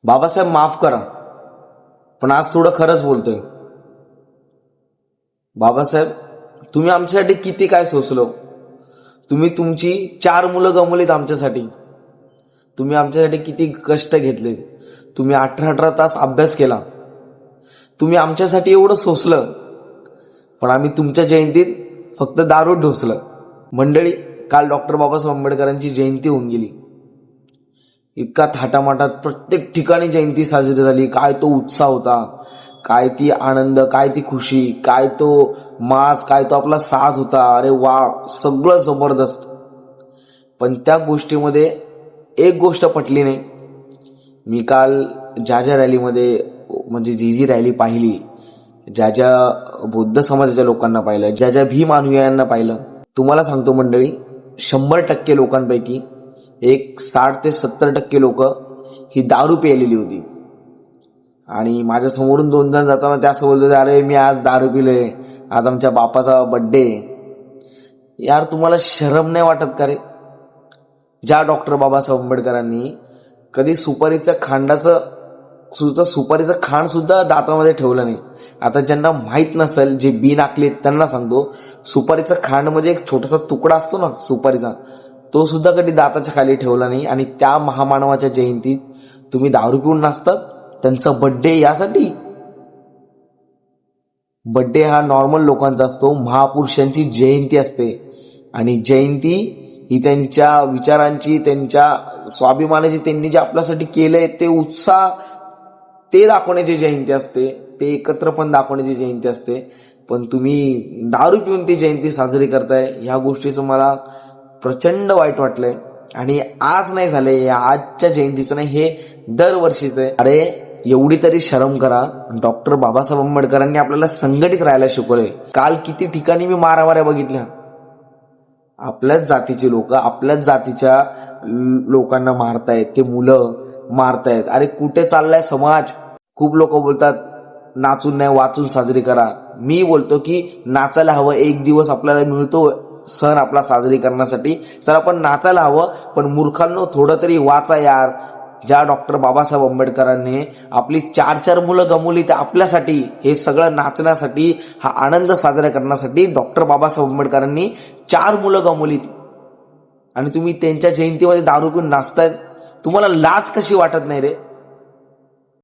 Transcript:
बाबासाहेब माफ करा, पण आज थोडं खरंच बोलतोय. बाबासाहेब, तुम्ही आमच्यासाठी किती काय सोचलो. तुम्ही तुमची 4 मुलं गमवलीत आमच्यासाठी. तुम्ही आमच्यासाठी किती कष्ट घेतले. तुम्ही 18-18 तास अभ्यास केला. तुम्ही आमच्यासाठी एवढं सोसलं, पण आम्ही तुमच्या जयंतीत फक्त दारू ढोसलं. मंडळी, काल डॉक्टर बाबासाहेब आंबेडकरांची जयंती होऊन गेली. इतका थाटामाटात प्रत्येक ठिकाणी जयंती साजरी झाली. काय तो उत्साह होता, काय ती आनंद, काय ती खुशी, काय तो माज, काय तो आपला साज होता. अरे वा, सगळं जबरदस्त. पण त्या गोष्टीमध्ये एक गोष्ट पटली नाही. मी काल ज्या रॅलीमध्ये, म्हणजे जी रॅली पाहिली, ज्या बौद्ध समाजाच्या लोकांना पाहिलं, ज्या भीम अनुयायांना पाहिलं, तुम्हाला सांगतो मंडळी, 100% लोकांपैकी एक 60 ते 70% लोक ही दारू प्यायलेली होती. आणि माझ्या समोरून 2 जण जाताना ते असं बोलतो, अरे मी आज दारू पिले, आज आमच्या बापाचा बर्थडे. यार, तुम्हाला शरम नाही वाटत का रे? ज्या डॉक्टर बाबासाहेब आंबेडकरांनी कधी सुपारीचं खांड सुद्धा दातामध्ये ठेवलं नाही. आता ज्यांना माहित नसेल, जे बिनाकले त्यांना सांगतो, सुपारीचं खांड म्हणजे एक छोटासा तुकडा असतो ना सुपारीचा, तो सुद्धा कधी दाताच्या खाली ठेवला नाही. आणि त्या महामानवाच्या जयंतीत तुम्ही दारू पिऊन नाचतात. त्यांचा बर्थडे यासाठी, बर्थडे हा नॉर्मल लोकांचा असतो, महापुरुषांची जयंती असते. आणि जयंती ही त्यांच्या विचारांची, त्यांच्या स्वाभिमानाची, त्यांनी जे आपल्यासाठी केलंय ते उत्साह, ते दाखवण्याची जयंती असते. ते एकत्रपण दाखवण्याची जयंती असते. पण तुम्ही दारू पिऊन ती जयंती साजरी करताय, ह्या गोष्टीचं मला प्रचंड वाईट वाटलंय. आणि आज नाही झालंय, आजच्या जयंतीचं नाही, हे दरवर्षीच आहे. अरे एवढी तरी शरम करा. डॉक्टर बाबासाहेब आंबेडकरांनी आपल्याला संघटित राहायला शिकवलंय. काल किती ठिकाणी मी मारामाऱ्या बघितल्या. आपल्याच जातीचे लोक आपल्याच जातीच्या लोकांना मारतायत, ते मुलं मारतायत. अरे कुठे चाललाय समाज? खूप लोक बोलतात नाचून नाही, वाचून साजरी करा. मी बोलतो की नाचायला हवं. एक दिवस आपल्याला मिळतो सण आपला साजरी करण्यासाठी, तर आपण नाचायला हवं. पण मूर्खांनो, थोडं तरी वाचा यार. ज्या डॉक्टर बाबासाहेब आंबेडकरांनी आपली 4 मुलं गमवली, ते आपल्यासाठी, हे सगळं नाचण्यासाठी, हा आनंद साजरा करण्यासाठी डॉक्टर बाबासाहेब आंबेडकरांनी 4 मुलं गमवली. आणि तुम्ही त्यांच्या जयंतीमध्ये दारू पिऊन नाचताय. तुम्हाला लाज कशी वाटत नाही रे?